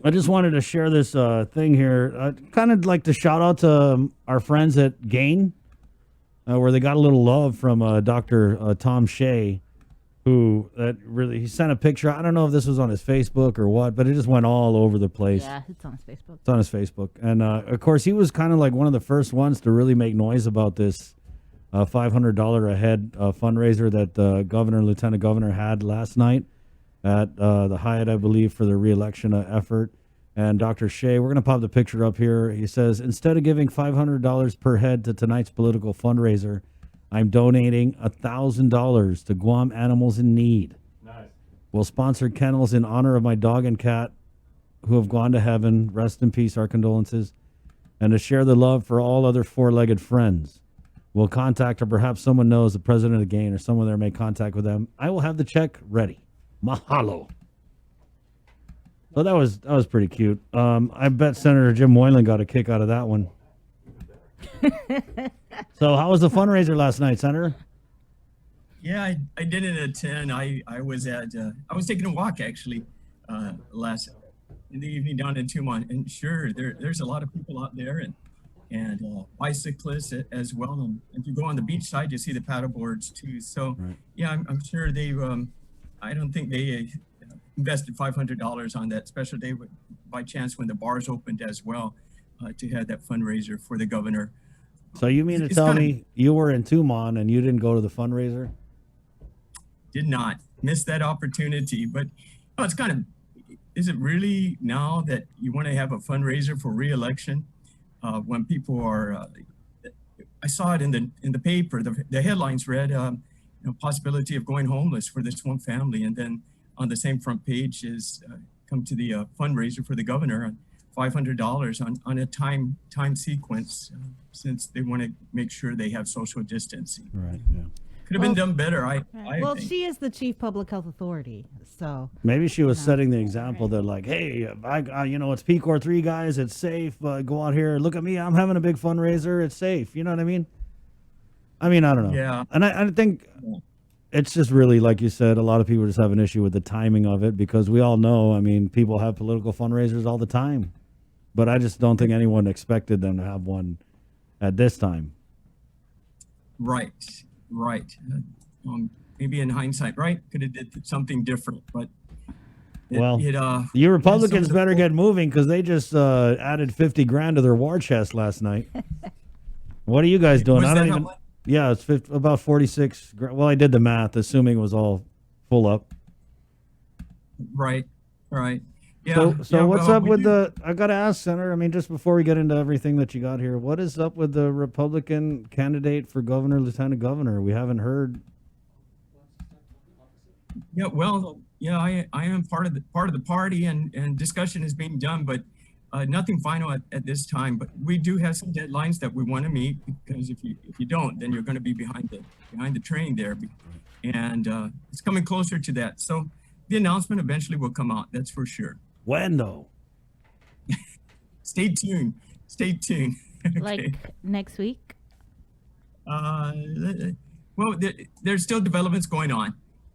I just wanted to share this thing here. I'd kind of like to shout out to our friends at Gain, where they got a little love from Dr. Tom Shea, who he sent a picture. I don't know if this was on his Facebook or what, but it just went all over the place. Yeah, it's on his Facebook. It's on his Facebook. And of course, he was kind of like one of the first ones to really make noise about this $500 a head fundraiser that the governor and lieutenant governor had last night at the Hyatt, I believe, for the reelection effort. And Dr. Shea, we're going to pop the picture up here. He says, instead of giving $500 per head to tonight's political fundraiser, I'm donating $1,000 to Guam animals in need. Nice. We'll sponsor kennels in honor of my dog and cat who have gone to heaven. Rest in peace, our condolences. And to share the love for all other four-legged friends. We'll contact, or perhaps someone knows the president of Gain or someone there may contact with them. I will have the check ready. Mahalo. So that was pretty cute. I bet Senator Jim Moylan got a kick out of that one. So how was the fundraiser last night, Senator? Yeah, I didn't attend. I was I was taking a walk actually last in the evening down in Tumon, and sure, there's a lot of people out there and bicyclists as well. And if you go on the beach side, you see the paddle boards too. So Right. yeah, I'm sure they. I don't think they invested $500 on that special day by chance when the bars opened as well to have that fundraiser for the governor. So you mean to It's tell kinda- me you were in Tumon and you didn't go to the fundraiser? Did not miss that opportunity, but oh, it's kind of, is it really now that you want to have a fundraiser for reelection when people are, I saw it in the paper, the headlines read, possibility of going homeless for this one family. And then on the same front page is come to the fundraiser for the governor, $500 on a time sequence since they want to make sure they have social distancing. Right, yeah. Could have been done better, I Well, think. she is the chief public health authority, so Maybe she was setting the example that, like, hey, it's P-Core 3, guys. It's safe. Go out here. Look at me. I'm having a big fundraiser. It's safe. You know what I mean? I don't know. Yeah. And I think it's just really, like you said, a lot of people just have an issue with the timing of it because we all know, people have political fundraisers all the time. But I just don't think anyone expected them to have one at this time. Right. Maybe in hindsight, right? Could have did something different, but You Republicans better get moving because they just added 50 grand to their war chest last night. What are you guys doing? Was I that don't how even. much? Yeah, it's about 46. Well, I did the math, assuming it was all full up. Right. Yeah. So what's well, up we with do- I got to ask, Senator, just before we get into everything that you got here, what is up with the Republican candidate for governor, lieutenant governor? We haven't heard. Yeah. Well, yeah. I am part of the party, and discussion is being done, but nothing final at this time. But we do have some deadlines that we want to meet because if you don't, then you're going to be behind the train there, and it's coming closer to that. So the announcement eventually will come out. That's for sure. When though? Stay tuned. Okay. like next week. Well, there's still developments going on,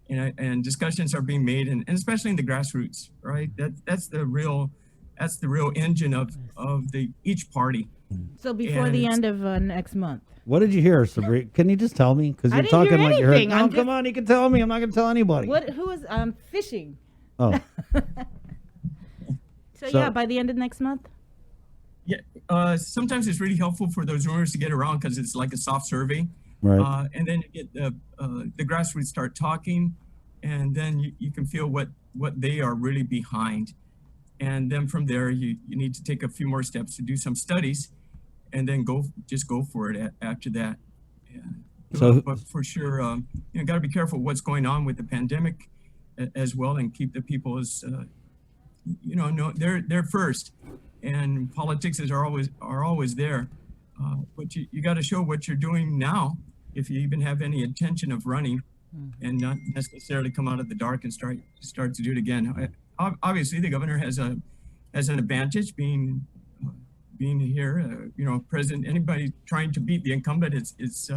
and discussions are being made, and especially in the grassroots, right? That's the real engine of each party. So before the And- end of next month. What did you hear, Sabrina? Can you just tell me? Because I you're didn't hear talking like you heard. anything. No, I'm come just- on, you can tell me. I'm not going to tell anybody. Who is fishing? Oh, So So- yeah, by the end of next month. Yeah. Sometimes it's really helpful for those rumors to get around because it's like a soft survey. right. And then you get the grassroots start talking, and then you can feel what they are really behind. And then from there, you need to take a few more steps to do some studies, and then go for it after that. Yeah. So- but for sure, got to be careful what's going on with the pandemic as well, and keep the people as, they're first, and politics are always there. But you got to show what you're doing now if you even have any intention of running, and not necessarily come out of the dark and start to do it again. Obviously, the governor has an advantage being here. President, anybody trying to beat the incumbent, it's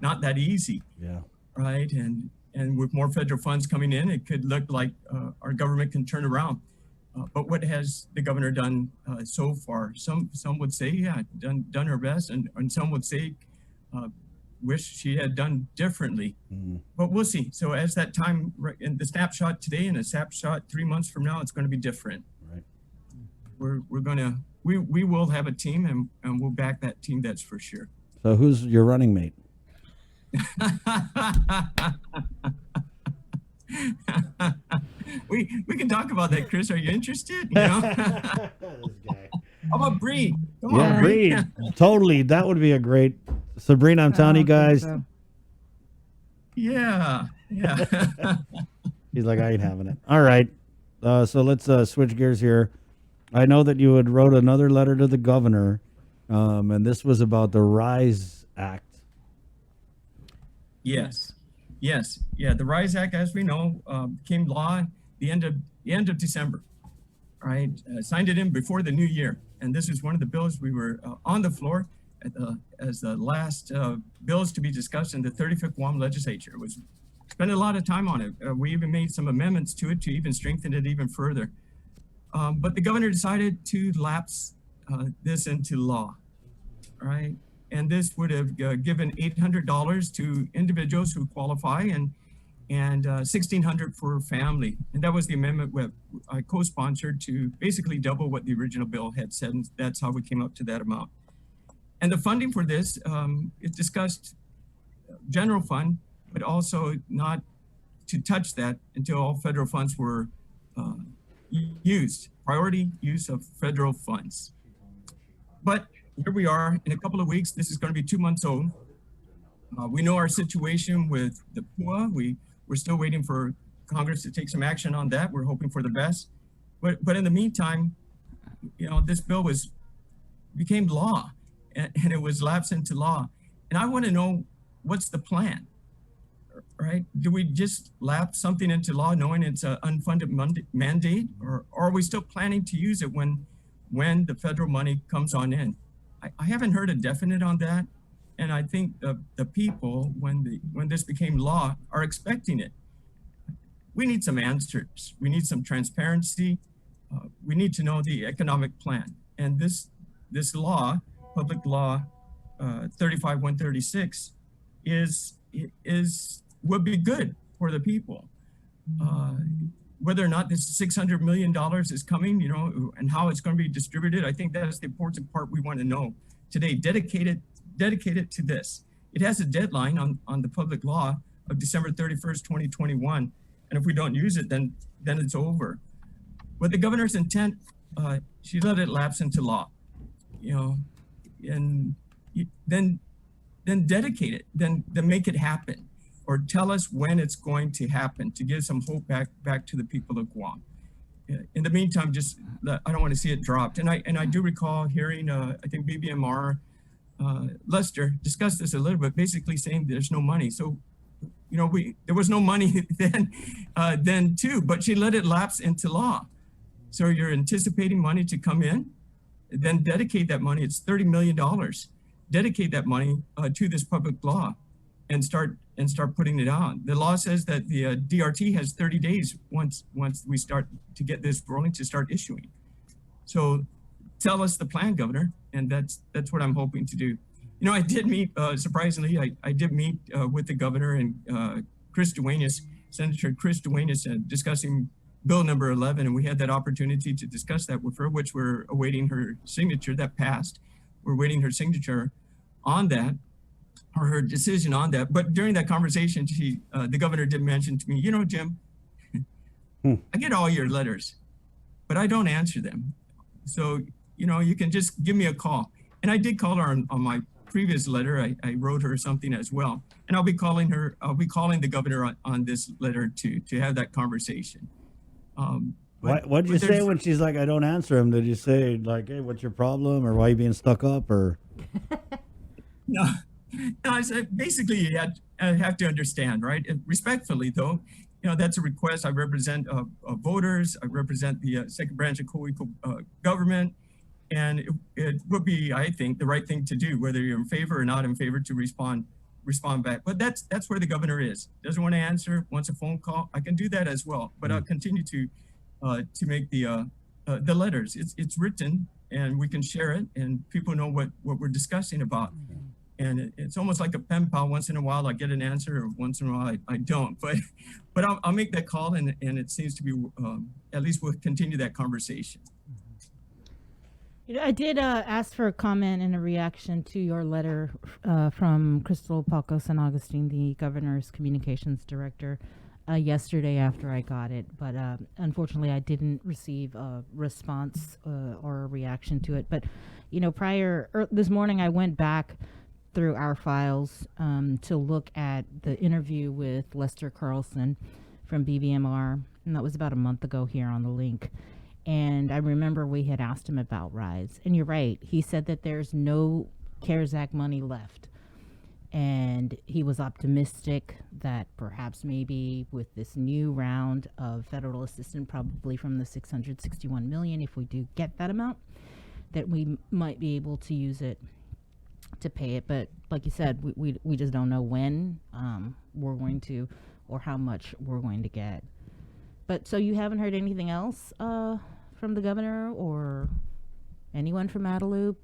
not that easy, Yeah. right? And with more federal funds coming in, it could look like our government can turn around. But what has the governor done so far? Some would say, yeah, done her best, and some would say, wish she had done differently. But we'll see. So as that time, in the snapshot today and a snapshot 3 months from now, it's going to be different. Right. We will have a team, and we'll back that team. That's for sure. So who's your running mate? we can talk about that, Chris. Are you interested? You know? How about Bree? Come on, Bree. Totally. That would be a great. Sabrina, I'm telling you guys. Yeah. He's like, I ain't having it. All right. So let's switch gears here. I know that you had wrote another letter to the governor, and this was about the RISE Act. Yes. Yeah. The RISE Act, as we know, became law the end of December. Right. Signed it in before the new year, and this is one of the bills we were on the floor as the last bills to be discussed in the 35th Guam legislature. It was spent a lot of time on it. We even made some amendments to it to even strengthen it even further. But the governor decided to lapse this into law, right? And this would have given $800 to individuals who qualify and $1,600 for family. And that was the amendment I co-sponsored to basically double what the original bill had said. And that's how we came up to that amount. And the funding for this is discussed general fund, but also not to touch that until all federal funds were used, priority use of federal funds. But here we are in a couple of weeks. This is going to be 2 months old. We know our situation with the PUA. We're still waiting for Congress to take some action on that. We're hoping for the best. But in the meantime, you know, this bill became law and it was lapsed into law. And I want to know, what's the plan, right? Do we just lapse something into law knowing it's an unfunded mandate, or are we still planning to use it when the federal money comes on in? I haven't heard a definite on that. And I think the people, when this became law, are expecting it. We need some answers. We need some transparency. We need to know the economic plan. And this law, Public Law 35-136, would be good for the people. Whether or not this $600 million is coming, you know, and how it's going to be distributed, I think that's the important part we want to know today. Dedicated to this. It has a deadline on the public law of December 31st, 2021. And if we don't use it, then it's over. But the governor's intent, she let it lapse into law, you know, and then dedicate it, then make it happen, or tell us when it's going to happen to give some hope back to the people of Guam. In the meantime, just I don't want to see it dropped. And I do recall hearing, I think BBMR, Lester discussed this a little bit, basically saying there's no money. So, you know, there was no money then too, but she let it lapse into law. So you're anticipating money to come in, then dedicate that money. It's $30 million. Dedicate that money to this public law and start putting it on. The law says that the DRT has 30 days once we start to get this rolling to start issuing. So tell us the plan, Governor, and that's what I'm hoping to do. You know, I did meet, surprisingly, I did meet with the governor and Chris Duenas, Senator Chris Duenas, discussing Bill number 11, and we had that opportunity to discuss that with her, which we're awaiting her signature. That passed. We're waiting her signature on that, or her decision on that. But during that conversation, the governor did mention to me, you know, Jim, I get all your letters, but I don't answer them. So, you know, you can just give me a call. And I did call her on my previous letter. I wrote her something as well. And I'll be calling the governor on this letter to have that conversation. What'd you say when she's like, I don't answer him? Did you say like, hey, what's your problem? Or why are you being stuck up? Or No, I said, basically you have to understand, right? And respectfully though, you know, that's a request. I represent voters. I represent the second branch of co-equal government. And it would be, I think, the right thing to do, whether you're in favor or not in favor, to respond back. But that's where the governor is. Doesn't want to answer, wants a phone call. I can do that as well. But I'll continue to make the the letters. It's written, and we can share it, and people know what we're discussing about. And it's almost like a pen pal. Once in a while, I get an answer, or once in a while, I don't. But I'll make that call, and it seems to be at least we'll continue that conversation. I did ask for a comment and a reaction to your letter from Crystal Palco San Augustine, the governor's communications director, yesterday after I got it. But unfortunately, I didn't receive a response or a reaction to it. But, this morning I went back through our files to look at the interview with Lester Carlson from BVMR. And that was about a month ago here on the link. And I remember we had asked him about RISE. And you're right. He said that there's no CARES Act money left. And he was optimistic that perhaps maybe with this new round of federal assistance, probably from the $661 million, if we do get that amount, that we might be able to use it to pay it. But like you said, we just don't know when we're going to, or how much we're going to get. But so you haven't heard anything else from the governor or anyone from Adelup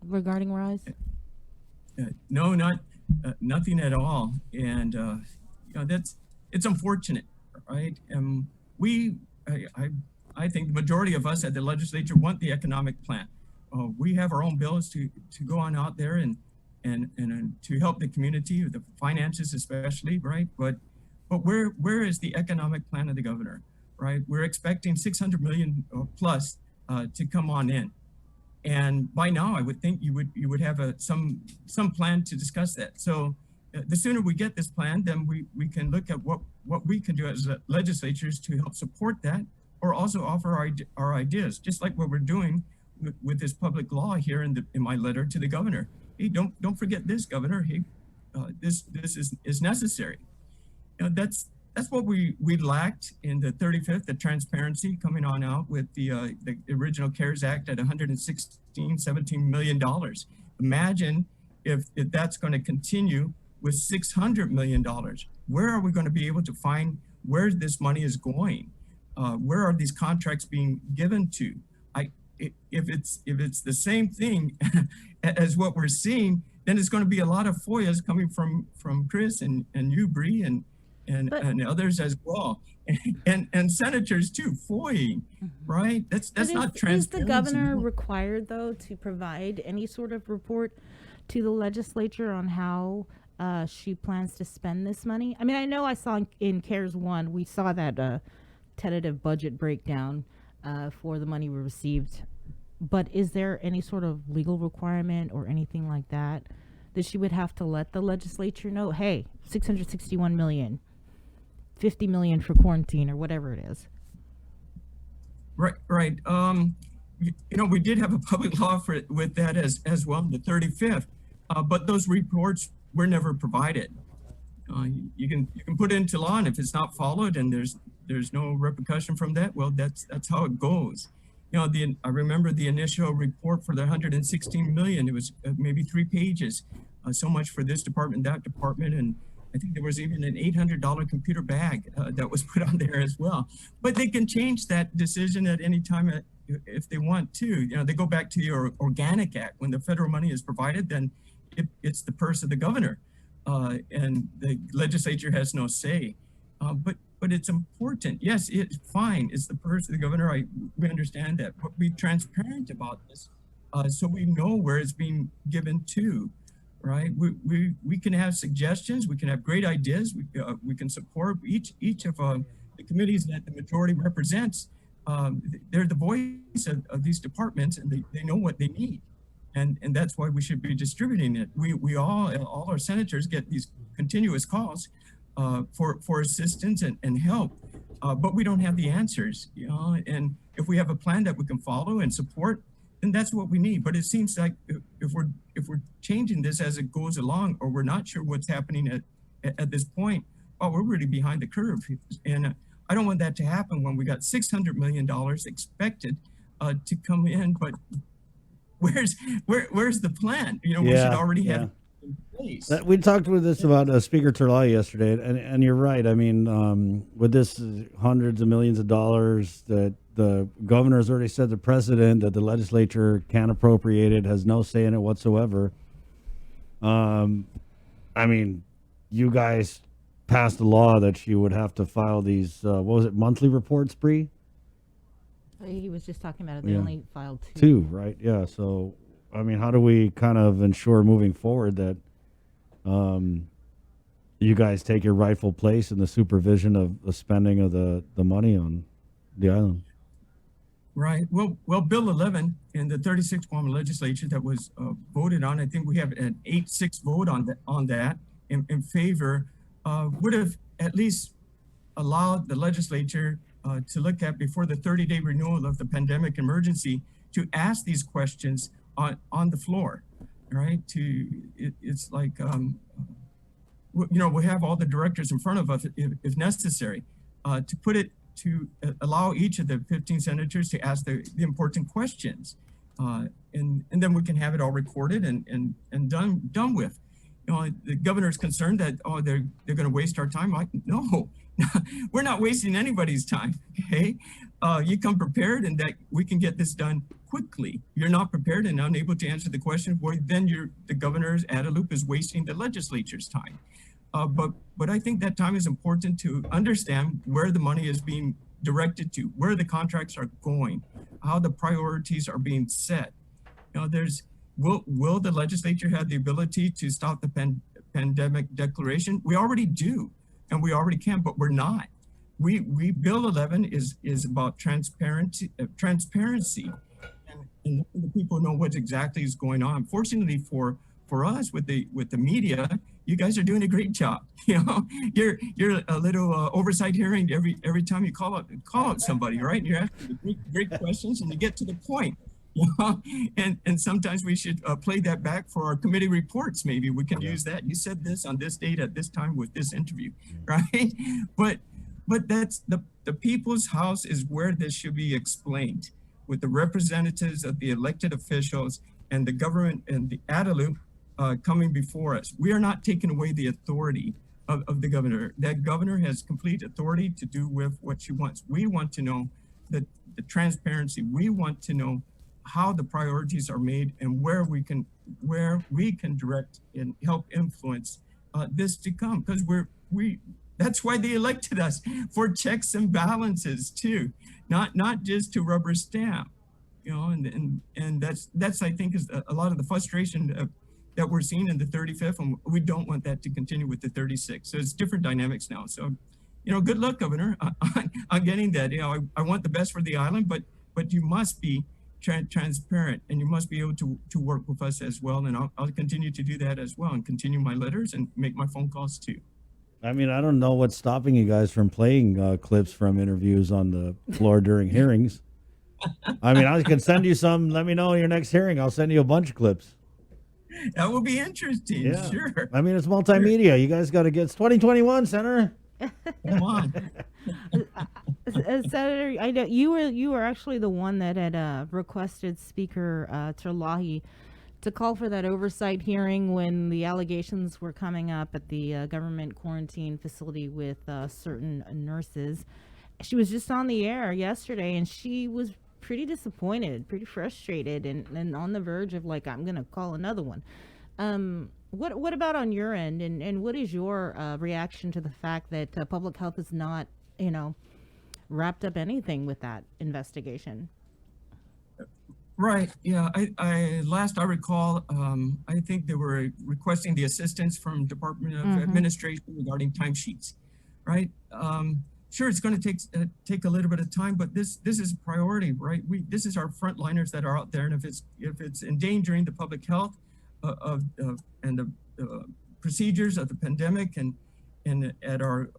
regarding RISE? No, nothing at all. And it's unfortunate, right? I think the majority of us at the legislature want the economic plan. We have our own bills to go on out there and to help the community, the finances especially, right? But where is the economic plan of the governor, right? We're expecting 600 million plus to come on in, and by now I would think you would have some plan to discuss that. So the sooner we get this plan, then we can look at what we can do as legislatures to help support that, or also offer our ideas, just like what we're doing with this public law here in my letter to the governor. Hey, don't forget this, Governor. Hey, this is necessary. That's what we lacked in the 35th, the transparency coming on out with the original CARES Act at $17 million. Imagine if that's going to continue with $600 million. Where are we going to be able to find where this money is going? Where are these contracts being given to? If it's the same thing as what we're seeing, then it's going to be a lot of FOIAs coming from Chris and you, Bree, and others as well, and senators too, FOIAing, right? That's not transparency. Is the governor required though to provide any sort of report to the legislature on how she plans to spend this money? I mean, I know I saw in CARES 1, we saw that tentative budget breakdown for the money we received, but is there any sort of legal requirement or anything like that she would have to let the legislature know, hey, 661 million, 50 million for quarantine, or whatever it is? Right. We did have a public law with that as well, the 35th, but those reports were never provided. You can put it into law, and if it's not followed and there's no repercussion from that, well, that's how it goes. I remember the initial report for the 116 million. It was maybe 3 pages. So much for this department, that department, and I think there was even an $800 computer bag that was put on there as well. But they can change that decision at any time if they want to. They go back to your Organic Act. When the federal money is provided, then it's the purse of the governor, and the legislature has no say. But it's important. Yes, it's fine. It's the purse of the governor. We understand that, but be transparent about this, so we know where it's being given to. Right? We can have suggestions. We can have great ideas. We can support each of the committees that the majority represents. They're the voice of these departments, and they know what they need, and that's why we should be distributing it. We all our senators get these continuous calls for assistance and help, but we don't have the answers. And if we have a plan that we can follow and support, then that's what we need. But it seems like if we're changing this as it goes along, or we're not sure what's happening at this point, we're really behind the curve. And I don't want that to happen when we got $600 million expected to come in. But where's the plan? We should already have in place. We talked with this about Speaker Terlai yesterday, and you're right. I mean, with this hundreds of millions of dollars that the governor has already set the precedent that the legislature can't appropriate it, has no say in it whatsoever. I mean, you guys passed a law that she would have to file these, what was it, monthly reports, Bree? He was just talking about it. They Yeah. only filed two. Two, right? Yeah. So, I mean, how do we kind of ensure moving forward that you guys take your rightful place in the supervision of the spending of the money on the island? Right. Well, Bill 11 in the 36th Guam legislature that was voted on, I think we have an 8-6 vote on that in favor, would have at least allowed the legislature to look at before the 30-day renewal of the pandemic emergency to ask these questions on the floor, right? It's like, we have all the directors in front of us if necessary, to put it to allow each of the 15 senators to ask the important questions. And then we can have it all recorded and done with. The governor's concerned that, they're going to waste our time. No, we're not wasting anybody's time, okay? You come prepared and that we can get this done quickly. You're not prepared and unable to answer the question, well, then the governor's ad loop is wasting the legislature's time. But I think that time is important to understand where the money is being directed to, where the contracts are going, how the priorities are being set. Will the legislature have the ability to stop the pandemic declaration? We already do, and we already can, but we're not. Bill 11 is about transparency, and the people know what exactly is going on. Fortunately for us with the media, you guys are doing a great job. You're a little oversight hearing every time you call out somebody, right? You're asking great questions and you get to the point. And sometimes we should play that back for our committee reports. Maybe we can use that. You said this on this date at this time with this interview, right? But that's the people's house is where this should be explained, with the representatives of the elected officials and the government and the ADALU coming before us. We are not taking away the authority of the governor. That governor has complete authority to do with what she wants. We want to know the transparency. We want to know how the priorities are made and where we can direct and help influence this to come, because that's why they elected us, for checks and balances too, not just to rubber stamp, and that's I think is a lot of the frustration that we're seeing in the 35th, and we don't want that to continue with the 36th. So it's different dynamics now. So, good luck, Governor, on getting that. I want the best for the island, but you must be transparent, and you must be able to work with us as well. And I'll continue to do that as well, and continue my letters and make my phone calls too. I mean, I don't know what's stopping you guys from playing clips from interviews on the floor during hearings. I mean, I can send you some. Let me know in your next hearing. I'll send you a bunch of clips. That will be interesting. Yeah. Sure. I mean, it's multimedia. Sure. You guys got to get. It's 2021, Senator. Come on. Senator, I know you were actually the one that had requested Speaker Terlahi to call for that oversight hearing when the allegations were coming up at the government quarantine facility with certain nurses. She was just on the air yesterday, and she was pretty disappointed, pretty frustrated, and on the verge of like, I'm gonna call another one. What about on your end, and what is your reaction to the fact that public health is not, wrapped up anything with that investigation? Right. Yeah. I last I recall, I think they were requesting the assistance from Department of Administration regarding timesheets. Right. Sure, it's going to take a little bit of time, but this is a priority, right? This is our frontliners that are out there, and if it's endangering the public health and the procedures of the pandemic and at our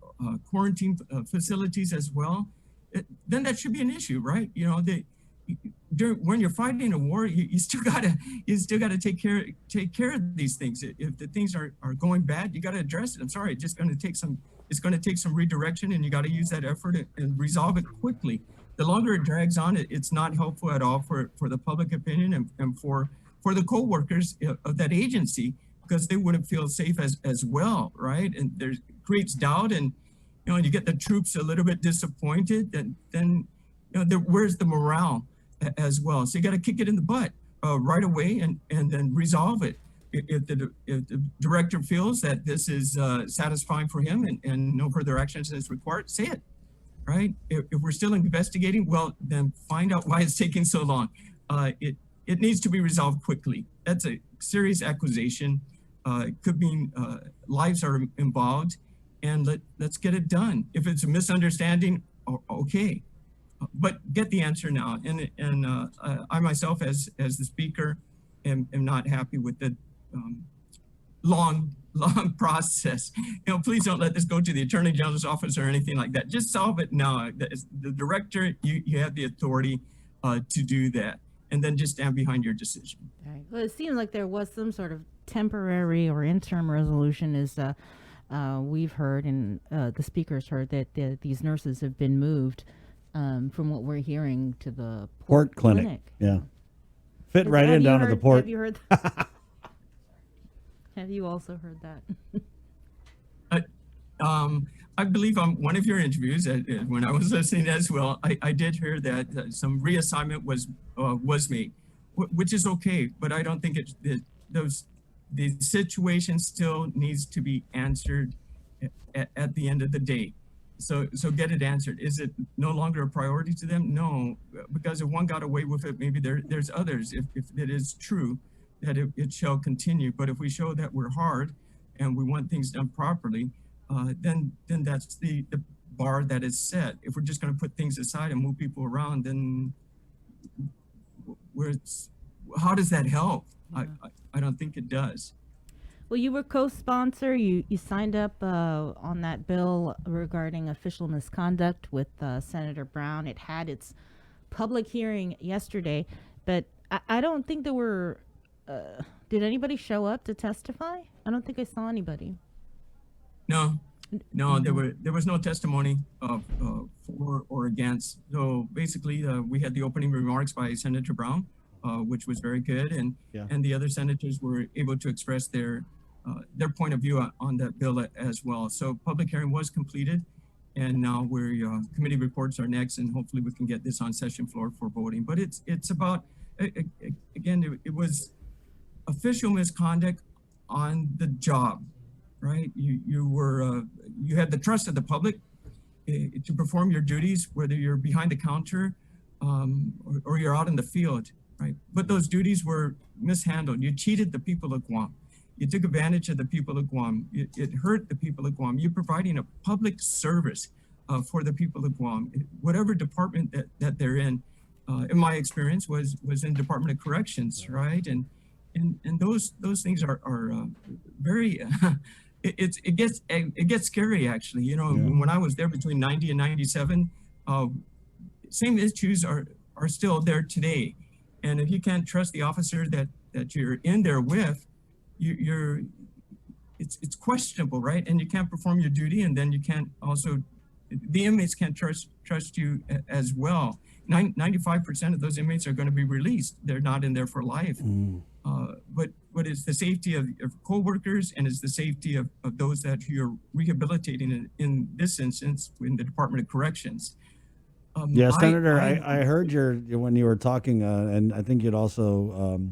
quarantine facilities as well, then that should be an issue, right? When you're fighting a war, you still gotta take care of these things. If the things are going bad, you gotta address it. I'm sorry, it's going to take some redirection, and you got to use that effort and resolve it quickly. The longer it drags on, it's not helpful at all for the public opinion and for the co-workers of that agency, because they wouldn't feel safe as well, right? And there creates doubt, and you get the troops a little bit disappointed, and then where's the morale as well? So you got to kick it in the butt right away, and then resolve it. If the director feels that this is satisfying for him and no further actions is required, say it, right? If we're still investigating, well, then find out why it's taking so long. It needs to be resolved quickly. That's a serious accusation. It could mean lives are involved, and let's get it done. If it's a misunderstanding, okay, but get the answer now. And I myself, as the speaker, am not happy with the long process. Please don't let this go to the Attorney General's office or anything like that. Just solve it now. The director, you have the authority to do that, and then just stand behind your decision. Right. Well, it seemed like there was some sort of temporary or interim resolution, as we've heard, and the speakers heard, that these nurses have been moved from what we're hearing to the port clinic. Yeah. Fit right in down to the port. Have you heard that? Have you also heard that? I believe on one of your interviews, when I was listening as well, I did hear that some reassignment was made, which is okay, but I don't think the situation still needs to be answered at the end of the day. So get it answered. Is it no longer a priority to them? No, because if one got away with it, maybe there's others. If it is true that it shall continue, but if we show that we're hard and we want things done properly, then that's the bar that is set. If we're just going to put things aside and move people around, then how does that help? Yeah. I don't think it does. Well, you were co-sponsor. You signed up on that bill regarding official misconduct with Senator Brown. It had its public hearing yesterday, but I don't think there were. Did anybody show up to testify? I don't think I saw anybody. No, there was no testimony for or against. So basically, we had the opening remarks by Senator Brown, which was very good, and the other senators were able to express their point of view on that bill as well. So public hearing was completed, and now committee reports are next, and hopefully we can get this on session floor for voting. But it's about, again, it was official misconduct on the job, right? You had the trust of the public to perform your duties, whether you're behind the counter or you're out in the field, right? But those duties were mishandled. You cheated the people of Guam. You took advantage of the people of Guam. It hurt the people of Guam. You're providing a public service for the people of Guam. Whatever department that they're in my experience, was in Department of Corrections, right? And those things are very. It gets scary, actually. When I was there between 90 and 97, same issues are still there today. And if you can't trust the officer that you're in there with, it's questionable, right? And you can't perform your duty, and then you can't also, the inmates can't trust you as well. 95% of those inmates are going to be released. They're not in there for life. But it's the safety of co-workers, and it's the safety of those that you're rehabilitating in this instance in the Department of Corrections. Senator, I heard when you were talking, and I think you'd also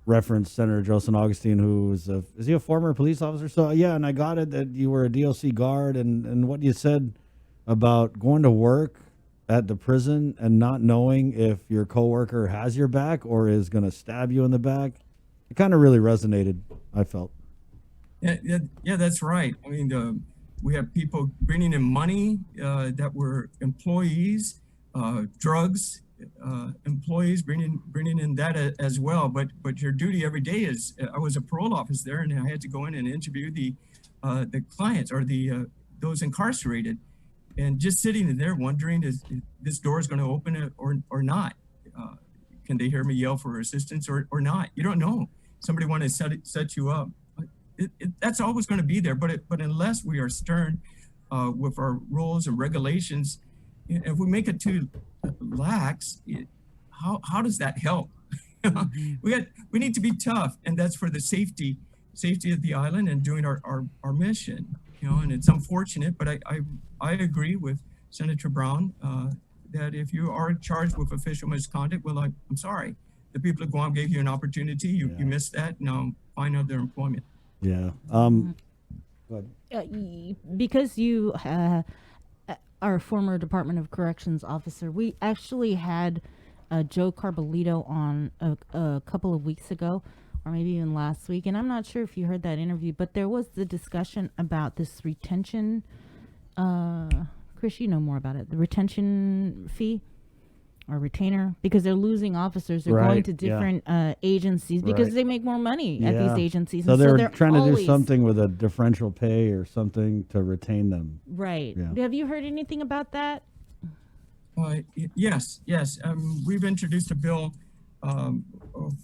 referenced Senator Joseph Augustine, who is he a former police officer? So yeah, and I got it that you were a DLC guard, and what you said about going to work at the prison and not knowing if your coworker has your back or is going to stab you in the back. It kind of really resonated, I felt. Yeah, that's right. I mean, we have people bringing in money that were employees, drugs, employees bringing in that as well. But your duty every day is, I was a parole officer there, and I had to go in and interview the clients or those incarcerated. And just sitting in there wondering, is this door is going to open or not? Can they hear me yell for assistance or not? You don't know. Somebody want to set you up. That's always going to be there. But unless we are stern with our rules and regulations, if we make it too lax, how does that help? We need to be tough, and that's for the safety of the island and doing our mission. And it's unfortunate, but I agree with Senator Brown that if you are charged with official misconduct, well, I'm sorry. The people of Guam gave you an opportunity. You missed that. Now find other employment. Yeah. Go ahead. Because you are a former Department of Corrections officer, we actually had Joe Carbolito on a couple of weeks ago, or maybe even last week, and I'm not sure if you heard that interview, but there was the discussion about this retention. Chris, you know more about it. The retention fee or retainer, because they're losing officers. They're going to different agencies because they make more money at these agencies. So and they're trying to do something with a differential pay or something to retain them. Right. Yeah. Have you heard anything about that? Yes. We've introduced a bill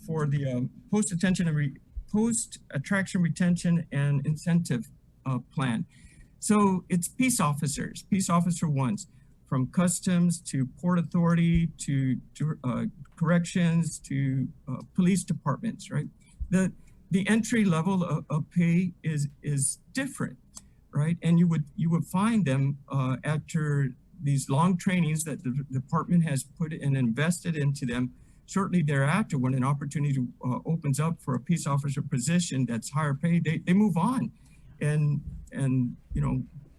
for the post-attraction retention and incentive plan. So it's peace officers, peace officer ones, from customs to port authority to corrections to police departments, right? The entry level of pay is different, right? And you would find them after these long trainings that the department has put and invested into them. Shortly thereafter, when an opportunity opens up for a peace officer position that's higher paid, they move on, and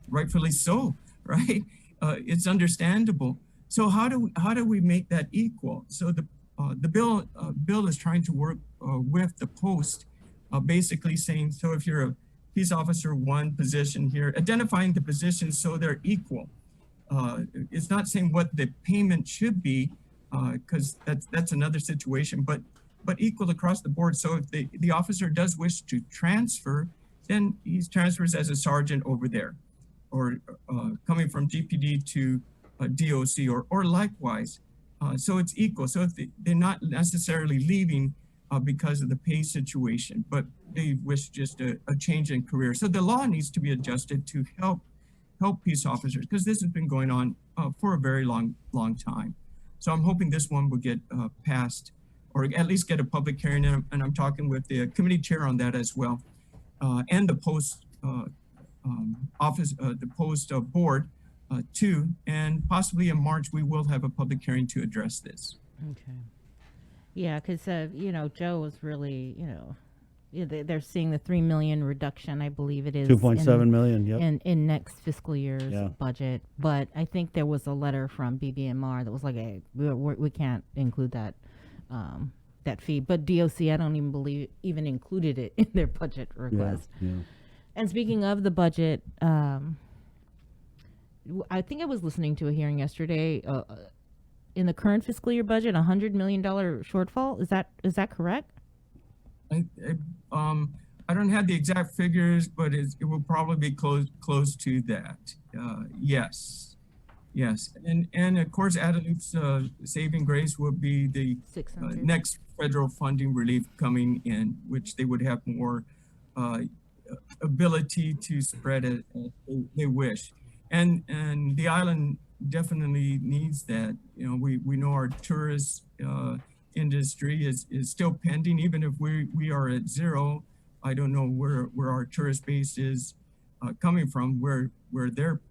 rightfully so, right? It's understandable. So how do we make that equal? So the bill is trying to work with the post, basically saying, so if you're a peace officer one position here, identifying the positions so they're equal. It's not saying what the payment should be, because that's another situation, but equal across the board. So if the officer does wish to transfer, then he transfers as a sergeant over there, or coming from GPD to DOC, or likewise. So it's equal. So if they're not necessarily leaving because of the pay situation, but they wish just a change in career. So the law needs to be adjusted to help peace officers, because this has been going on for a very long time. So I'm hoping this one will get passed, or at least get a public hearing, and I'm talking with the committee chair on that as well, and the post office, the post board too, and possibly in March we will have a public hearing to address this. Okay. Yeah, because Joe was really, they're seeing the 3 million reduction, I believe it is 2.7 million. Yep. in next fiscal year's budget. But I think there was a letter from BBMR that was like, hey, we can't include that that fee. But DOC, I don't even believe even included it in their budget request. Yeah. And speaking of the budget, I think I was listening to a hearing yesterday. In the current fiscal year budget, $100 million shortfall. Is that correct? I don't have the exact figures, but it will probably be close to that. Yes. And of course, Adelaide's saving grace will be the next federal funding relief coming in, which they would have more ability to spread it as they wish. And the island definitely needs that. We know our tourist industry is still pending, even if we are at zero. I don't know where our tourist base is coming from, where their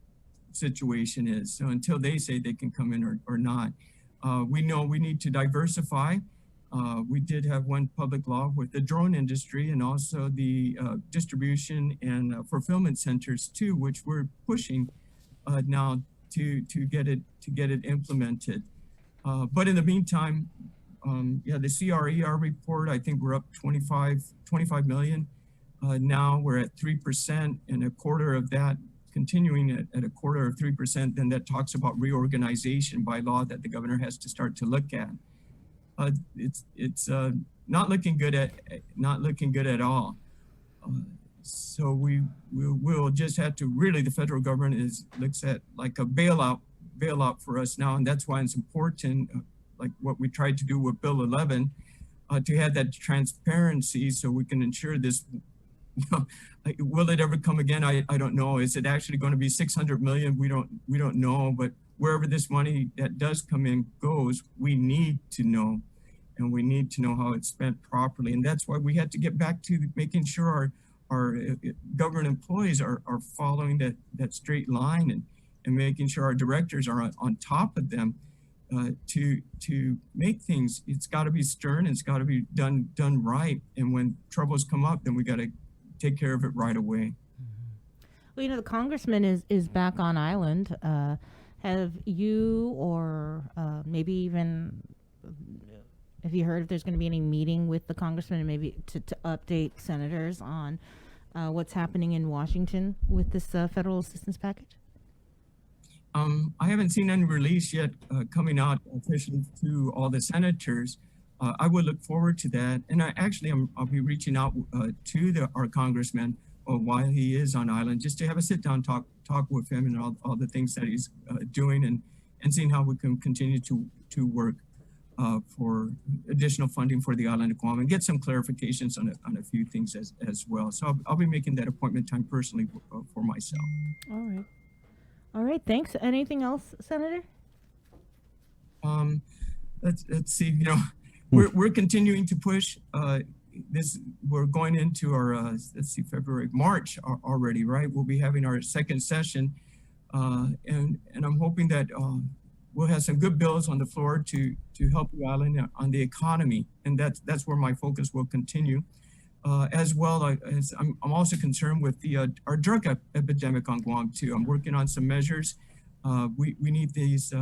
situation is. So until they say they can come in or not, we know we need to diversify. We did have one public law with the drone industry, and also the distribution and fulfillment centers too, which we're pushing now to get it implemented. But in the meantime, the CRER report, I think we're up 25 million. Now we're at 3%, and a quarter of that, continuing at a quarter of 3%, then that talks about reorganization by law that the governor has to start to look at. It's not looking good at all. So we'll just have to really, the federal government looks at like a bailout for us now, and that's why it's important, like what we tried to do with Bill 11, to have that transparency so we can ensure this. Will it ever come again? I don't know. Is it actually going to be 600 million? We don't know. But wherever this money that does come in goes, we need to know. and we need to know how it's spent properly. And that's why we had to get back to making sure our government employees are following that straight line, and making sure our directors are on top of them to make things. It's got to be stern. It's got to be done right. And when troubles come up, then we got to take care of it right away. Well, the congressman is back on island. Have you, or maybe even, have you heard if there's going to be any meeting with the congressman, and maybe to update senators on what's happening in Washington with this federal assistance package? I haven't seen any release yet coming out officially to all the senators. I would look forward to that. And I'll be reaching out to our congressman while he is on island, just to have a sit down talk with him, and all the things that he's doing, and seeing how we can continue to work for additional funding for the island of Guam, and get some clarifications on a few things as well. So I'll be making that appointment time personally for myself. All right. Thanks. Anything else, Senator? Let's see. We're continuing to push this. We're going into our March already, right? We'll be having our second session, and I'm hoping that we'll have some good bills on the floor to help the island on the economy, and that's where my focus will continue. As well as I'm also concerned with our drug epidemic on Guam too. I'm working on some measures. We need these,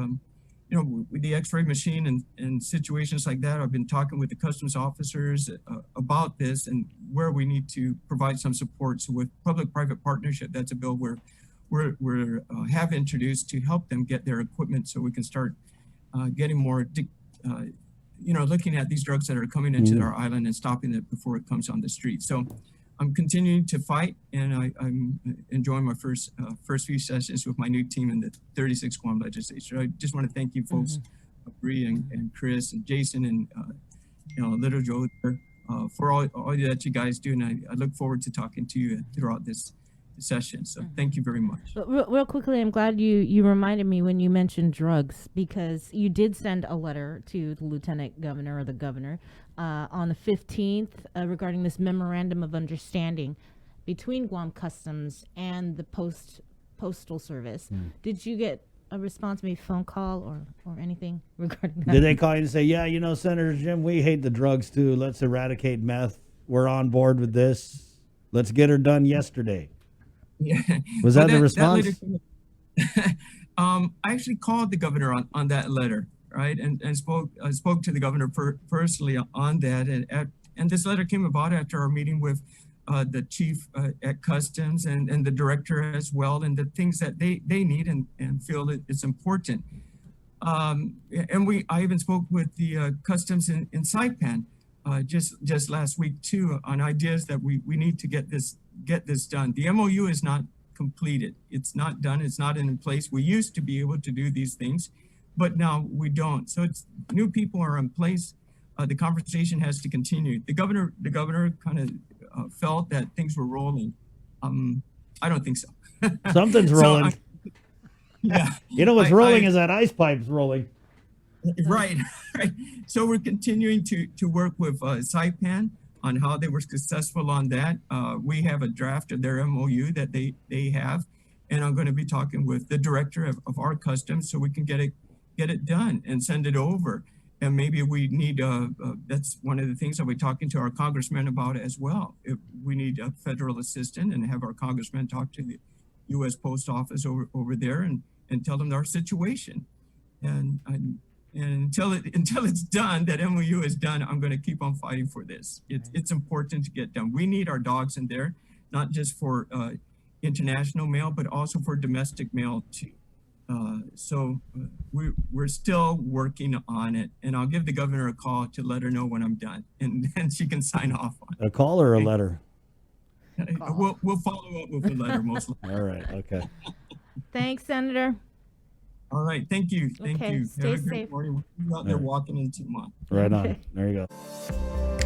with the X-ray machine and situations like that. I've been talking with the customs officers about this, and where we need to provide some support. So with public-private partnership, that's a bill we're have introduced to help them get their equipment, so we can start getting more. Looking at these drugs that are coming into our island and stopping it before it comes on the street. So I'm continuing to fight, and I'm enjoying my first few sessions with my new team in the 36th Guam legislature. I just want to thank you folks, Bree and Chris and Jason and Little Joe there, for all that you guys do. And I look forward to talking to you throughout this session. So thank you very much. But real quickly, I'm glad you reminded me when you mentioned drugs, because you did send a letter to the lieutenant governor or the governor on the 15th regarding this memorandum of understanding between Guam Customs and the Postal Service. Did you get a response, maybe phone call or anything regarding that? Did they call you and say, yeah, Senator Jim, we hate the drugs too. Let's eradicate meth. We're on board with this. Let's get her done yesterday. Yeah. Was that the response? I actually called the governor on that letter, right, and spoke to the governor personally on that, and this letter came about after our meeting with the chief at Customs and the director as well, and the things that they need and feel that it's important. And I even spoke with the Customs in Saipan just last week too, on ideas that we need to get this done. The MOU is not completed. It's not done. It's not in place. We used to be able to do these things, but now we don't. So new people are in place. The conversation has to continue. The governor kind of felt that things were rolling. I don't think so. Something's rolling. Yeah. What's rolling is that ice pipe's rolling. Right. So we're continuing to work with Saipan on how they were successful on that. We have a draft of their MOU that they have, and I'm going to be talking with the director of our customs so we can get it done and send it over. And maybe we need that's one of the things I'll be talking to our congressman about as well. If we need a federal assistant, and have our congressman talk to the U.S. Post Office over there and tell them our situation. And until it's done, that MOU is done, I'm going to keep on fighting for this. It's important to get done. We need our dogs in there, not just for international mail, but also for domestic mail too. So we're still working on it, and I'll give the governor a call to let her know when I'm done, and then she can sign off on it. A call or a letter? We'll follow up with a letter most likely. All right. Okay. Thanks, Senator. All right. Thank you. Thank Okay, you. stay Have a safe. great morning. We're out there walking into mine. Right on. There you go.